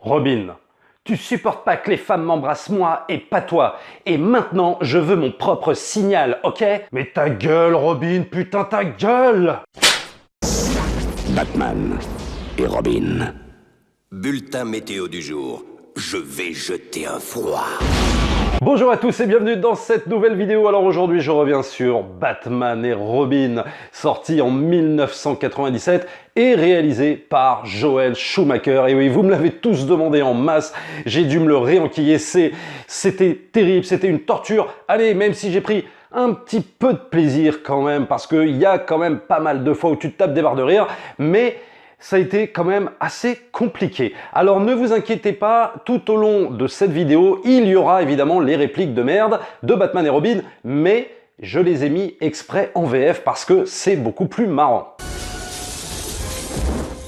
Robin, tu supportes pas que les femmes m'embrassent moi et pas toi. Et maintenant, je veux mon propre signal, ok? Mais ta gueule, Robin, putain ta gueule! Batman et Robin. Bulletin météo du jour. Je vais jeter un froid. Bonjour à tous et bienvenue dans cette nouvelle vidéo. Alors aujourd'hui je reviens sur Batman et Robin, sorti en 1997 et réalisé par Joel Schumacher. Et oui, vous me l'avez tous demandé en masse, j'ai dû me le réenquiller, c'était terrible, c'était une torture. Allez, même si j'ai pris un petit peu de plaisir quand même, parce qu'il y a quand même pas mal de fois où tu te tapes des barres de rire, mais ça a été quand même assez compliqué. Alors ne vous inquiétez pas, tout au long de cette vidéo, il y aura évidemment les répliques de merde de Batman et Robin, mais je les ai mis exprès en VF parce que c'est beaucoup plus marrant.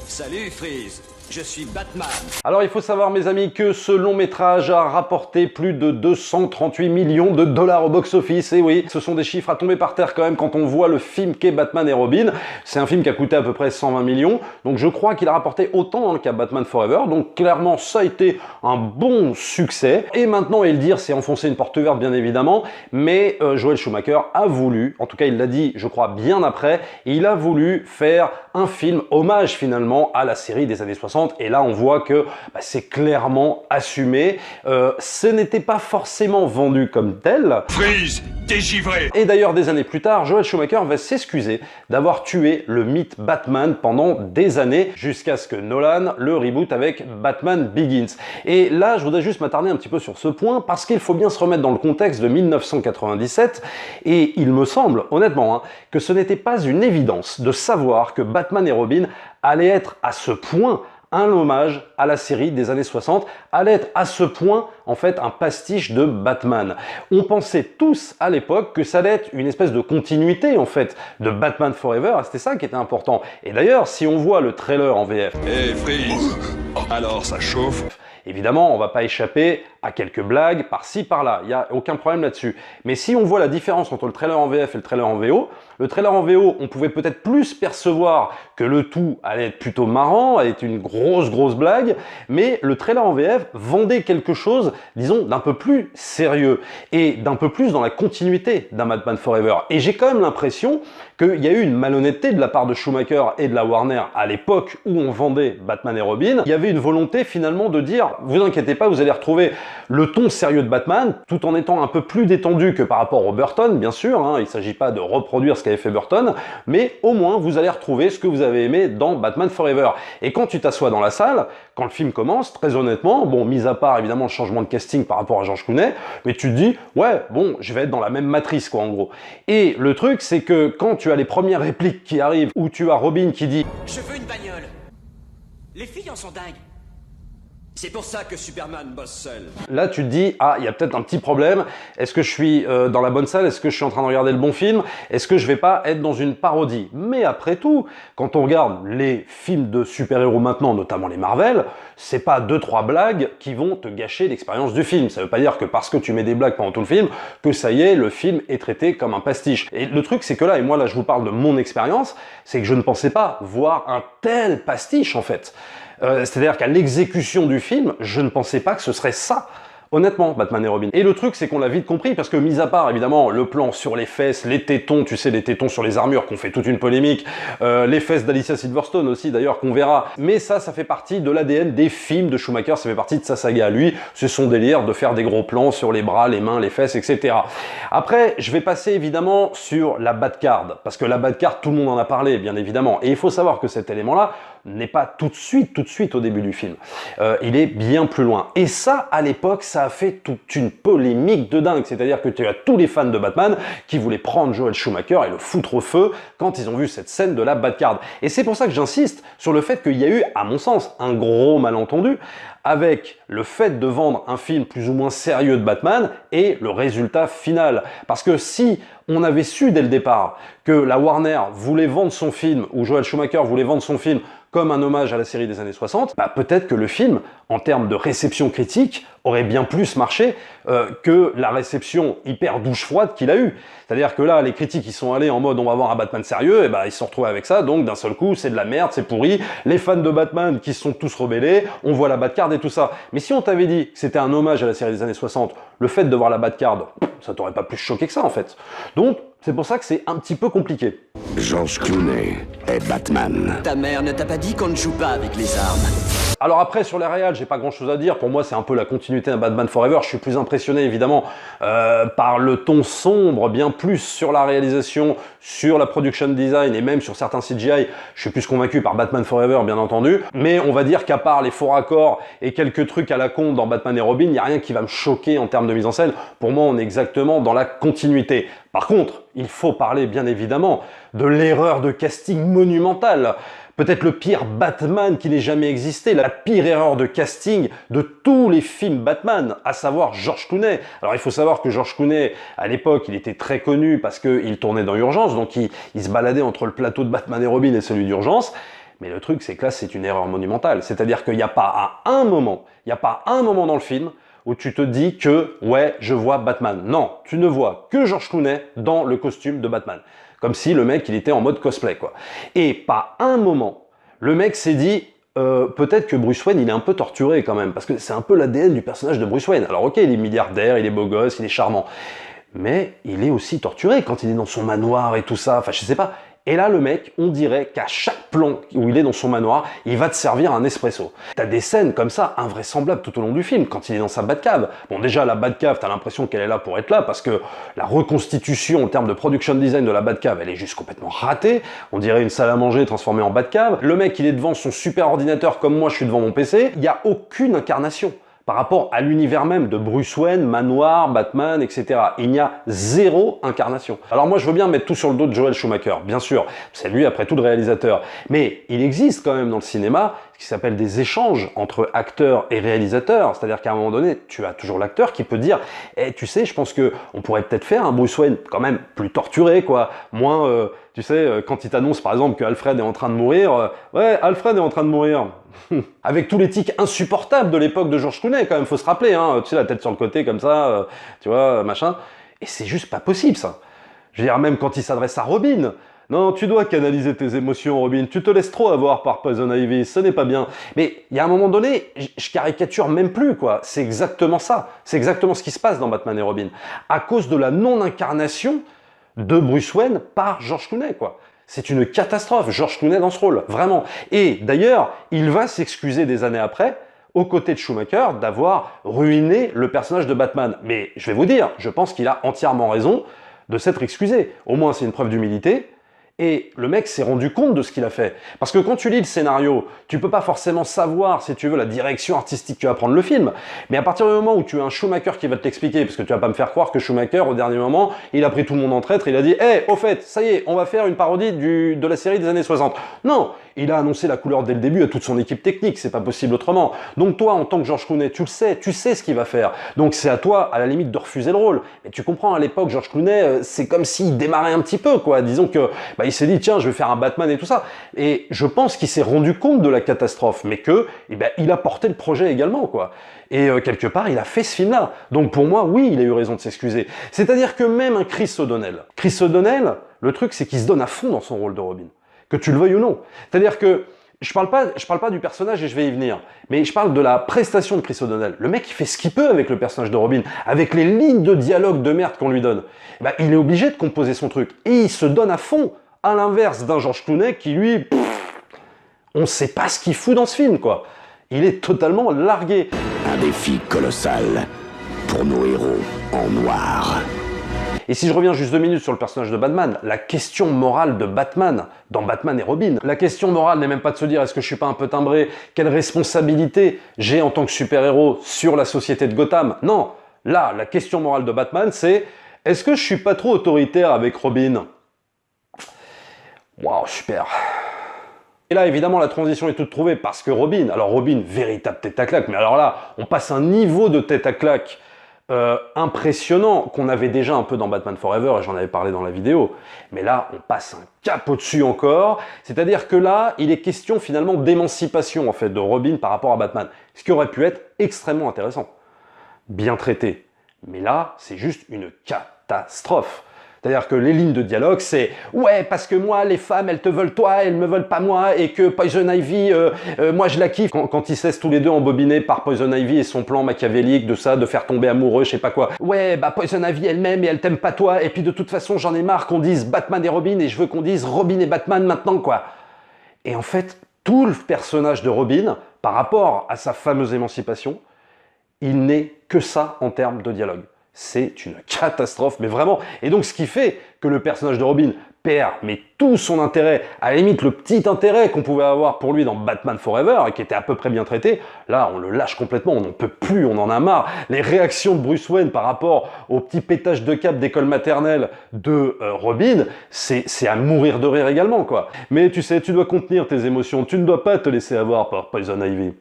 Salut Freeze, je suis Batman. Alors il faut savoir mes amis que ce long métrage a rapporté plus de 238 millions de dollars au box-office. Et oui, ce sont des chiffres à tomber par terre quand même quand on voit le film qu'est Batman et Robin. C'est un film qui a coûté à peu près 120 millions. Donc je crois qu'il a rapporté autant qu'à Batman Forever. Donc clairement ça a été un bon succès. Et maintenant, et le dire, c'est enfoncer une porte ouverte bien évidemment. Mais Joel Schumacher a voulu, en tout cas il l'a dit je crois bien après, il a voulu faire un film hommage finalement à la série des années 60. Et là on voit que c'est clairement assumé. Ce n'était pas forcément vendu comme tel. Freeze, t'es givré. Et d'ailleurs des années plus tard, Joel Schumacher va s'excuser d'avoir tué le mythe Batman pendant des années jusqu'à ce que Nolan le reboot avec Batman Begins. Et là je voudrais juste m'attarder un petit peu sur ce point parce qu'il faut bien se remettre dans le contexte de 1997 et il me semble honnêtement que ce n'était pas une évidence de savoir que Batman et Robin allaient être à ce point un hommage à la série des années 60, allait être à ce point en fait un pastiche de Batman. On pensait tous à l'époque que ça allait être une espèce de continuité en fait de Batman Forever, c'était ça qui était important. Et d'ailleurs, si on voit le trailer en VF, Hé Freeze, alors ça chauffe. évidemment, on va pas échapper à quelques blagues par-ci, par-là. Il n'y a aucun problème là-dessus. Mais si on voit la différence entre le trailer en VF et le trailer en VO, le trailer en VO, on pouvait peut-être plus percevoir que le tout allait être plutôt marrant, allait être une grosse blague, mais le trailer en VF vendait quelque chose, disons, d'un peu plus sérieux et d'un peu plus dans la continuité d'un Batman Forever. Et j'ai quand même l'impression qu'il y a eu une malhonnêteté de la part de Schumacher et de la Warner à l'époque où on vendait Batman et Robin. Il y avait une volonté finalement de dire, vous inquiétez pas, vous allez retrouver le ton sérieux de Batman, tout en étant un peu plus détendu que par rapport au Burton, bien sûr, il ne s'agit pas de reproduire ce qu'avait fait Burton, mais au moins vous allez retrouver ce que vous avez aimé dans Batman Forever. Et quand tu t'assois dans la salle, quand le film commence, très honnêtement, bon, mis à part évidemment le changement de casting par rapport à George Clooney, mais tu te dis, ouais, bon, je vais être dans la même matrice, quoi, en gros. Et le truc, c'est que quand tu as les premières répliques qui arrivent, où tu as Robin qui dit « Je veux une bagnole. Les filles en sont dingues. C'est pour ça que Superman bosse seul. là tu te dis, ah, il y a peut-être un petit problème, est-ce que je suis dans la bonne salle, est-ce que je suis en train de regarder le bon film, est-ce que je vais pas être dans une parodie? Mais après tout, quand on regarde les films de super-héros maintenant, notamment les Marvel, c'est pas 2-3 blagues qui vont te gâcher l'expérience du film. Ça veut pas dire que parce que tu mets des blagues pendant tout le film, que ça y est, le film est traité comme un pastiche. Et le truc c'est que là, et moi là je vous parle de mon expérience, c'est que je ne pensais pas voir un tel pastiche en fait. C'est-à-dire qu'à l'exécution du film, je ne pensais pas que ce serait ça. Honnêtement, Batman et Robin. Et le truc, c'est qu'on l'a vite compris, parce que mis à part, évidemment, le plan sur les fesses, les tétons, tu sais, les tétons sur les armures, qu'on fait toute une polémique, les fesses d'Alicia Silverstone aussi, d'ailleurs, qu'on verra. Mais ça fait partie de l'ADN des films de Schumacher, ça fait partie de sa saga. Lui, c'est son délire de faire des gros plans sur les bras, les mains, les fesses, etc. Après, je vais passer, évidemment, sur la Batcard, parce que la Batcard, tout le monde en a parlé, bien évidemment. Et il faut savoir que cet élément-là n'est pas tout de suite au début du film. Il est bien plus loin. Et ça, à l'époque, ça a fait toute une polémique de dingue. C'est-à-dire que tu as tous les fans de Batman qui voulaient prendre Joel Schumacher et le foutre au feu quand ils ont vu cette scène de la Batcard. Et c'est pour ça que j'insiste sur le fait qu'il y a eu, à mon sens, un gros malentendu avec le fait de vendre un film plus ou moins sérieux de Batman et le résultat final. Parce que si on avait su dès le départ que la Warner voulait vendre son film, ou Joel Schumacher voulait vendre son film comme un hommage à la série des années 60, bah peut-être que le film, en termes de réception critique, aurait bien plus marché que la réception hyper douche-froide qu'il a eue. C'est-à-dire que là, les critiques, ils sont allés en mode on va voir un Batman sérieux, et bah ils se sont retrouvés avec ça, donc d'un seul coup, c'est de la merde, c'est pourri, les fans de Batman qui se sont tous rebellés, on voit la Batcard et tout ça. Mais si on t'avait dit que c'était un hommage à la série des années 60, le fait de voir la Batcard, ça t'aurait pas plus choqué que ça en fait. Donc, c'est pour ça que c'est un petit peu compliqué. George Clooney est Batman. Ta mère ne t'a pas dit qu'on ne joue pas avec les armes. Alors après, sur les réals, j'ai pas grand chose à dire. Pour moi, c'est un peu la continuité d'un Batman Forever. Je suis plus impressionné, évidemment, par le ton sombre, bien plus sur la réalisation, sur la production design et même sur certains CGI. Je suis plus convaincu par Batman Forever, bien entendu. Mais on va dire qu'à part les faux raccords et quelques trucs à la con dans Batman et Robin, il n'y a rien qui va me choquer en termes de mise en scène. Pour moi, on est exactement dans la continuité. Par contre, il faut parler, bien évidemment, de l'erreur de casting monumentale. Peut-être le pire Batman qui n'ait jamais existé, la pire erreur de casting de tous les films Batman, à savoir George Clooney. Alors il faut savoir que George Clooney, à l'époque, il était très connu parce qu'il tournait dans Urgence, donc il se baladait entre le plateau de Batman et Robin et celui d'Urgence. Mais le truc, c'est que là, c'est une erreur monumentale. C'est-à-dire qu'il n'y a pas un moment dans le film où tu te dis que, ouais, je vois Batman. Non, tu ne vois que George Clooney dans le costume de Batman. Comme si le mec, il était en mode cosplay, quoi. Et pas un moment, le mec s'est dit, peut-être que Bruce Wayne, il est un peu torturé quand même, parce que c'est un peu l'ADN du personnage de Bruce Wayne. Alors ok, il est milliardaire, il est beau gosse, il est charmant, mais il est aussi torturé quand il est dans son manoir et tout ça, enfin je sais pas. Et là, le mec, on dirait qu'à chaque plan où il est dans son manoir, il va te servir un espresso. T'as des scènes comme ça, invraisemblables tout au long du film, quand il est dans sa Batcave. Bon, déjà, la Batcave, t'as l'impression qu'elle est là pour être là, parce que la reconstitution en termes de production design de la Batcave, elle est juste complètement ratée. On dirait une salle à manger transformée en Batcave. Le mec, il est devant son super ordinateur, comme moi, je suis devant mon PC. Il n'y a aucune incarnation par rapport à l'univers même de Bruce Wayne, Manoir, Batman, etc. Il n'y a zéro incarnation. Alors moi, je veux bien mettre tout sur le dos de Joel Schumacher, bien sûr. C'est lui, après tout, le réalisateur. Mais il existe quand même dans le cinéma ce qui s'appelle des échanges entre acteurs et réalisateurs. C'est-à-dire qu'à un moment donné, tu as toujours l'acteur qui peut dire « Eh, tu sais, je pense que on pourrait peut-être faire un Bruce Wayne quand même plus torturé, quoi. Moins, tu sais, quand il t'annonce par exemple que Alfred est en train de mourir, ouais, Alfred est en train de mourir. » Avec tous les tics insupportables de l'époque de George Clooney, quand même, faut se rappeler, hein, tu sais, la tête sur le côté comme ça, tu vois, machin. Et c'est juste pas possible, ça. Je veux dire, même quand il s'adresse à Robin, non, tu dois canaliser tes émotions, Robin, tu te laisses trop avoir par Poison Ivy, ce n'est pas bien. Mais il y a un moment donné, je caricature même plus, quoi. C'est exactement ça. C'est exactement ce qui se passe dans Batman et Robin. À cause de la non-incarnation de Bruce Wayne par George Clooney, quoi. C'est une catastrophe, George Clooney dans ce rôle, vraiment. Et d'ailleurs, il va s'excuser des années après, aux côtés de Schumacher, d'avoir ruiné le personnage de Batman. Mais je vais vous dire, je pense qu'il a entièrement raison de s'être excusé. Au moins, c'est une preuve d'humilité. Et le mec s'est rendu compte de ce qu'il a fait. Parce que quand tu lis le scénario, tu peux pas forcément savoir, si tu veux, la direction artistique que va prendre le film. Mais à partir du moment où tu as un Schumacher qui va te l'expliquer, parce que tu vas pas me faire croire que Schumacher, au dernier moment, il a pris tout le monde en traître, il a dit « Eh, au fait, ça y est, on va faire une parodie de la série des années 60. » Non, il a annoncé la couleur dès le début à toute son équipe technique, c'est pas possible autrement. Donc toi, en tant que George Clooney, tu sais ce qu'il va faire. Donc c'est à toi, à la limite, de refuser le rôle. Mais tu comprends, à l'époque, George Clooney, c'est comme s'il démarrait un petit peu, quoi. Disons que, il s'est dit, tiens, je vais faire un Batman et tout ça. Et je pense qu'il s'est rendu compte de la catastrophe, mais que, il a porté le projet également, quoi. Et quelque part, il a fait ce film-là. Donc pour moi, oui, il a eu raison de s'excuser. C'est-à-dire que même un Chris O'Donnell, le truc, c'est qu'il se donne à fond dans son rôle de Robin. Que tu le veuilles ou non. C'est-à-dire que, je parle pas du personnage et je vais y venir, mais je parle de la prestation de Chris O'Donnell. Le mec, il fait ce qu'il peut avec le personnage de Robin, avec les lignes de dialogue de merde qu'on lui donne. Il est obligé de composer son truc. Et il se donne à fond. À l'inverse d'un George Clooney qui, lui, on sait pas ce qu'il fout dans ce film, quoi. Il est totalement largué. Un défi colossal pour nos héros en noir. Et si je reviens juste 2 minutes sur le personnage de Batman, la question morale de Batman dans Batman et Robin, la question morale n'est même pas de se dire est-ce que je suis pas un peu timbré, quelle responsabilité j'ai en tant que super-héros sur la société de Gotham. Non, là, la question morale de Batman, c'est est-ce que je suis pas trop autoritaire avec Robin? Waouh, super. Et là, évidemment, la transition est toute trouvée parce que Robin, véritable tête à claque, mais alors là, on passe un niveau de tête à claque impressionnant qu'on avait déjà un peu dans Batman Forever, et j'en avais parlé dans la vidéo. Mais là, on passe un cap au-dessus encore. C'est-à-dire que là, il est question finalement d'émancipation en fait de Robin par rapport à Batman. Ce qui aurait pu être extrêmement intéressant. Bien traité. Mais là, c'est juste une catastrophe. C'est-à-dire que les lignes de dialogue, c'est « Ouais, parce que moi, les femmes, elles te veulent toi, elles me veulent pas moi, et que Poison Ivy, moi, je la kiffe. » Quand ils se laissent tous les deux embobinés par Poison Ivy et son plan machiavélique de ça, de faire tomber amoureux, je sais pas quoi. « Ouais, bah Poison Ivy, elle m'aime et elle t'aime pas toi, et puis de toute façon, j'en ai marre qu'on dise Batman et Robin, et je veux qu'on dise Robin et Batman maintenant, quoi. » Et en fait, tout le personnage de Robin, par rapport à sa fameuse émancipation, il n'est que ça en termes de dialogue. C'est une catastrophe, mais vraiment. Et donc, ce qui fait que le personnage de Robin perd mais tout son intérêt, à la limite le petit intérêt qu'on pouvait avoir pour lui dans Batman Forever, qui était à peu près bien traité, là, on le lâche complètement, on n'en peut plus, on en a marre. Les réactions de Bruce Wayne par rapport au petit pétage de câble d'école maternelle de Robin, c'est à mourir de rire également, quoi. Mais tu sais, tu dois contenir tes émotions, tu ne dois pas te laisser avoir par Poison Ivy.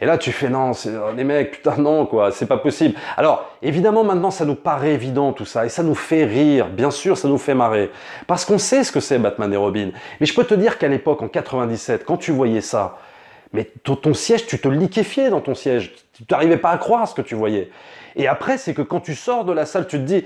Et là, tu fais non, les mecs, putain, non, quoi, c'est pas possible. Alors, évidemment, maintenant, ça nous paraît évident tout ça, et ça nous fait rire, bien sûr, ça nous fait marrer. Parce qu'on sait ce que c'est Batman et Robin. Mais je peux te dire qu'à l'époque, en 97, quand tu voyais ça, mais ton siège, tu te liquéfiais dans ton siège. Tu n'arrivais pas à croire ce que tu voyais. Et après, c'est que quand tu sors de la salle, tu te dis,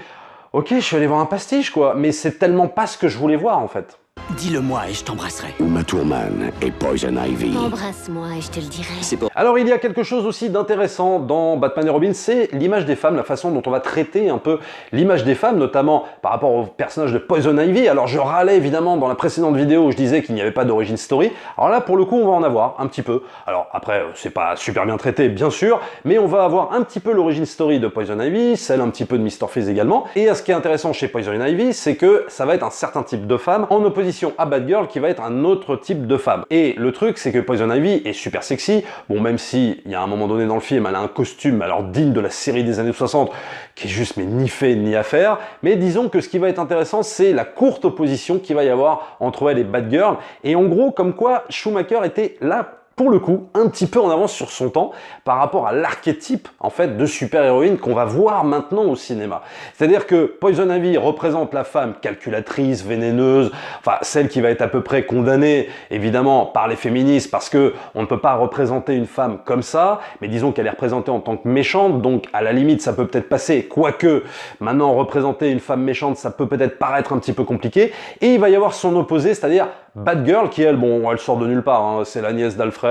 ok, je suis allé voir un pastiche, quoi, mais c'est tellement pas ce que je voulais voir, en fait. Dis-le-moi et je t'embrasserai. Uma Thurman et Poison Ivy. Embrasse-moi et je te le dirai. C'est pour... Alors il y a quelque chose aussi d'intéressant dans Batman et Robin, c'est l'image des femmes, la façon dont on va traiter un peu l'image des femmes, notamment par rapport au personnage de Poison Ivy. Alors je râlais évidemment dans la précédente vidéo où je disais qu'il n'y avait pas d'origin story. Alors là pour le coup on va en avoir un petit peu. Alors après c'est pas super bien traité bien sûr, mais on va avoir un petit peu l'origin story de Poison Ivy, celle un petit peu de Mr. Freeze également. Et ce qui est intéressant chez Poison Ivy, c'est que ça va être un certain type de femme en opposition à Batgirl qui va être un autre type de femme. Et le truc c'est que Poison Ivy est super sexy, bon même si il y a un moment donné dans le film elle a un costume alors digne de la série des années 60 qui est juste mais ni fait ni à faire, mais disons que ce qui va être intéressant c'est la courte opposition qu'il va y avoir entre elle et Batgirl, et en gros comme quoi Schumacher était là pour le coup, un petit peu en avance sur son temps par rapport à l'archétype en fait de super-héroïne qu'on va voir maintenant au cinéma. C'est-à-dire que Poison Ivy représente la femme calculatrice, vénéneuse, enfin celle qui va être à peu près condamnée évidemment par les féministes parce que on ne peut pas représenter une femme comme ça, mais disons qu'elle est représentée en tant que méchante, donc à la limite ça peut peut-être passer, quoique maintenant représenter une femme méchante ça peut peut-être paraître un petit peu compliqué, et il va y avoir son opposé, c'est-à-dire Batgirl qui elle, bon elle sort de nulle part, hein, c'est la nièce d'Alfred.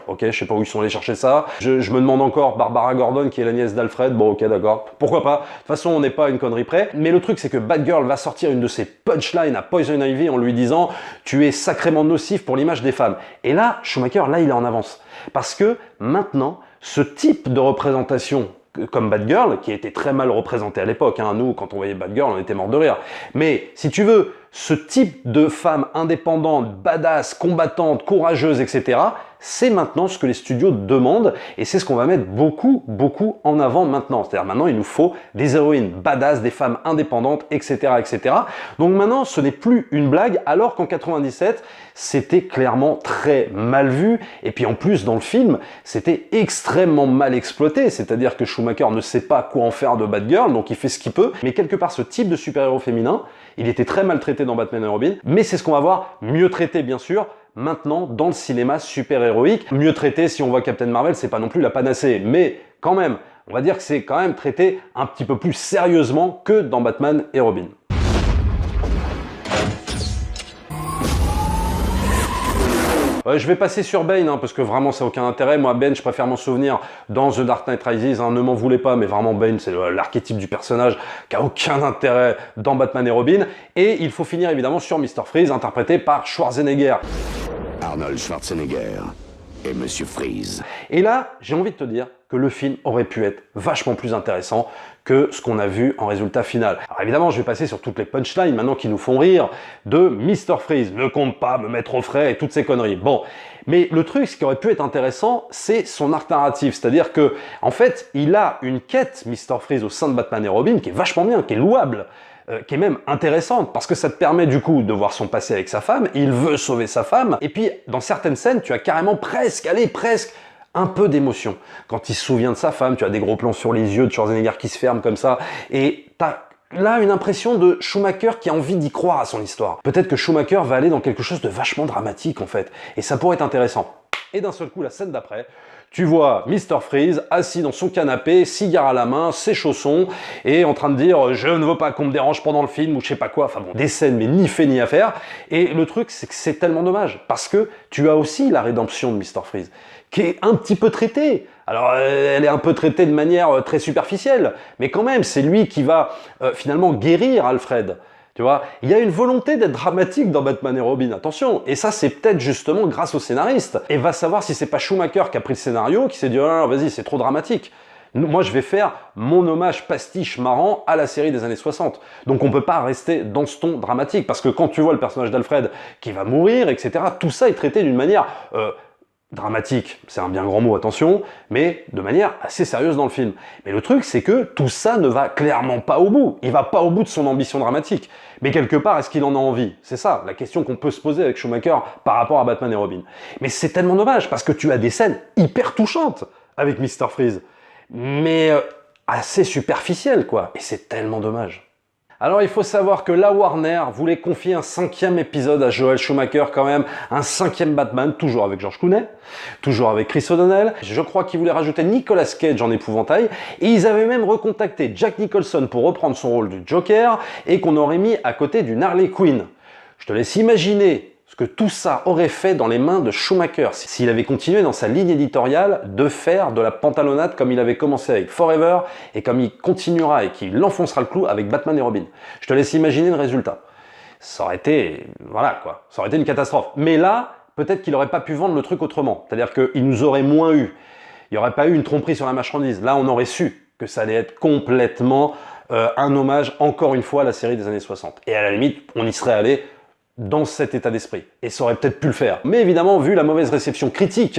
Ok, je sais pas où ils sont allés chercher ça. Je me demande encore Barbara Gordon qui est la nièce d'Alfred. Bon, ok, d'accord. Pourquoi pas. De toute façon, on n'est pas à une connerie près. Mais le truc, c'est que Batgirl va sortir une de ses punchlines à Poison Ivy en lui disant « Tu es sacrément nocif pour l'image des femmes ». Et là, Schumacher, là, il est en avance. Parce que maintenant, ce type de représentation comme Batgirl, qui était très mal représenté à l'époque, hein. Nous, quand on voyait Batgirl, on était mort de rire. Mais, si tu veux, ce type de femme indépendante, badass, combattante, courageuse, etc., c'est maintenant ce que les studios demandent, et c'est ce qu'on va mettre beaucoup, beaucoup en avant maintenant. C'est-à-dire maintenant, il nous faut des héroïnes badass, des femmes indépendantes, etc., etc. Donc maintenant, ce n'est plus une blague, alors qu'en 97, c'était clairement très mal vu, et puis en plus, dans le film, c'était extrêmement mal exploité, c'est-à-dire que Schumacher ne sait pas quoi en faire de Batgirl, donc il fait ce qu'il peut, mais quelque part, ce type de super-héros féminin, il était très mal traité dans Batman et Robin, mais c'est ce qu'on va voir, mieux traité bien sûr, maintenant dans le cinéma super-héroïque. Mieux traité, si on voit Captain Marvel, c'est pas non plus la panacée, mais quand même, on va dire que c'est quand même traité un petit peu plus sérieusement que dans Batman et Robin. Je vais passer sur Bane, hein, parce que vraiment ça n'a aucun intérêt. Moi, Bane, je préfère m'en souvenir dans The Dark Knight Rises, hein, ne m'en voulez pas, mais vraiment Bane, c'est l'archétype du personnage qui a aucun intérêt dans Batman et Robin. Et il faut finir évidemment sur Mr. Freeze, interprété par Schwarzenegger. Arnold Schwarzenegger et Monsieur Freeze. Et là, j'ai envie de te dire que le film aurait pu être vachement plus intéressant que ce qu'on a vu en résultat final. Alors évidemment, je vais passer sur toutes les punchlines maintenant qui nous font rire de Mr. Freeze. Ne compte pas me mettre au frais et toutes ces conneries. Bon, mais le truc, ce qui aurait pu être intéressant, c'est son arc narratif. C'est-à-dire que, en fait, il a une quête, Mr. Freeze, au sein de Batman et Robin, qui est vachement bien, qui est louable. Qui est même intéressante, parce que ça te permet du coup de voir son passé avec sa femme, il veut sauver sa femme, et puis dans certaines scènes, tu as carrément presque un peu d'émotion. Quand il se souvient de sa femme, tu as des gros plans sur les yeux de Schwarzenegger qui se ferment comme ça, et t'as là une impression de Schumacher qui a envie d'y croire à son histoire. Peut-être que Schumacher va aller dans quelque chose de vachement dramatique en fait, et ça pourrait être intéressant. Et d'un seul coup, la scène d'après, tu vois Mr. Freeze assis dans son canapé, cigare à la main, ses chaussons, et en train de dire « je ne veux pas qu'on me dérange pendant le film » ou je sais pas quoi, enfin bon, des scènes mais ni fait ni à faire. Et le truc, c'est que c'est tellement dommage, parce que tu as aussi la rédemption de Mr. Freeze, qui est un petit peu traitée. Alors, elle est un peu traitée de manière très superficielle, mais quand même, c'est lui qui va finalement guérir Alfred. Tu vois, il y a une volonté d'être dramatique dans Batman et Robin, attention, et ça c'est peut-être justement grâce au scénariste. Et va savoir si c'est pas Schumacher qui a pris le scénario, qui s'est dit « oh non, vas-y, c'est trop dramatique ». Moi, je vais faire mon hommage pastiche marrant à la série des années 60. Donc on peut pas rester dans ce ton dramatique, parce que quand tu vois le personnage d'Alfred qui va mourir, etc., tout ça est traité d'une manière... dramatique, c'est un bien grand mot, attention, mais de manière assez sérieuse dans le film. Mais le truc, c'est que tout ça ne va clairement pas au bout. Il va pas au bout de son ambition dramatique. Mais quelque part, est-ce qu'il en a envie? C'est ça, la question qu'on peut se poser avec Schumacher par rapport à Batman et Robin. Mais c'est tellement dommage, parce que tu as des scènes hyper touchantes avec Mr. Freeze, mais assez superficielles, quoi. Et c'est tellement dommage. Alors il faut savoir que la Warner voulait confier un 5e épisode à Joel Schumacher quand même, un 5e Batman, toujours avec George Clooney, toujours avec Chris O'Donnell. Je crois qu'ils voulaient rajouter Nicolas Cage en épouvantail, et ils avaient même recontacté Jack Nicholson pour reprendre son rôle du Joker, et qu'on aurait mis à côté d'une Harley Quinn. Je te laisse imaginer ce que tout ça aurait fait dans les mains de Schumacher s'il avait continué dans sa ligne éditoriale de faire de la pantalonnade comme il avait commencé avec Forever et comme il continuera et qu'il enfoncera le clou avec Batman et Robin. Je te laisse imaginer le résultat. Ça aurait été... voilà quoi, ça aurait été une catastrophe. Mais là, peut-être qu'il n'aurait pas pu vendre le truc autrement. C'est-à-dire qu'il nous aurait moins eu. Il n'y aurait pas eu une tromperie sur la marchandise. Là, on aurait su que ça allait être complètement un hommage, encore une fois, à la série des années 60. Et à la limite, on y serait allé dans cet état d'esprit. Et ça aurait peut-être pu le faire. Mais évidemment, vu la mauvaise réception critique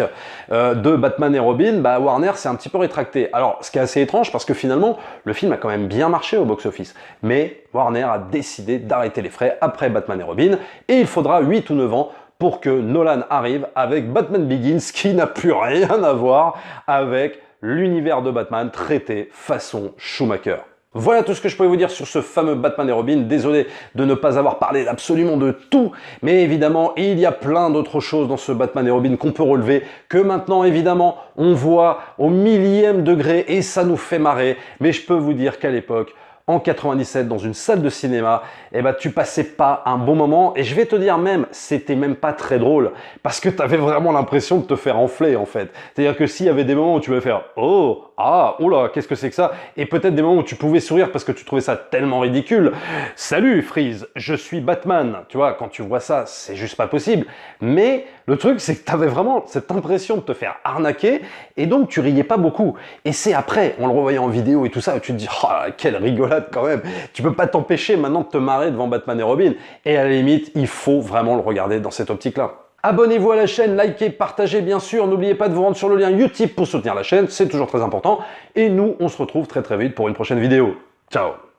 de Batman et Robin, bah Warner s'est un petit peu rétracté. Alors, ce qui est assez étrange, parce que finalement, le film a quand même bien marché au box-office. Mais Warner a décidé d'arrêter les frais après Batman et Robin, et il faudra 8 ou 9 ans pour que Nolan arrive avec Batman Begins, qui n'a plus rien à voir avec l'univers de Batman traité façon Schumacher. Voilà tout ce que je pouvais vous dire sur ce fameux Batman et Robin. Désolé de ne pas avoir parlé absolument de tout, mais évidemment, il y a plein d'autres choses dans ce Batman et Robin qu'on peut relever, que maintenant, évidemment, on voit au millième degré et ça nous fait marrer. Mais je peux vous dire qu'à l'époque, en 97, dans une salle de cinéma, eh ben, tu passais pas un bon moment, et je vais te dire même, c'était même pas très drôle, parce que tu avais vraiment l'impression de te faire enfler, en fait. C'est-à-dire que s'il y avait des moments où tu vas faire « Oh, ah, oula, qu'est-ce que c'est que ça ?» et peut-être des moments où tu pouvais sourire parce que tu trouvais ça tellement ridicule. « Salut, Freeze, je suis Batman !» Tu vois, quand tu vois ça, c'est juste pas possible. Mais le truc, c'est que tu avais vraiment cette impression de te faire arnaquer, et donc tu riais pas beaucoup. Et c'est après, en le revoyant en vidéo et tout ça, où tu te dis « Oh, quelle rigolade quand même !» Tu peux pas t'empêcher maintenant de te marrer devant Batman et Robin. Et à la limite, il faut vraiment le regarder dans cette optique-là. Abonnez-vous à la chaîne, likez, partagez bien sûr. N'oubliez pas de vous rendre sur le lien Utip pour soutenir la chaîne, c'est toujours très important. Et nous, on se retrouve très vite pour une prochaine vidéo. Ciao!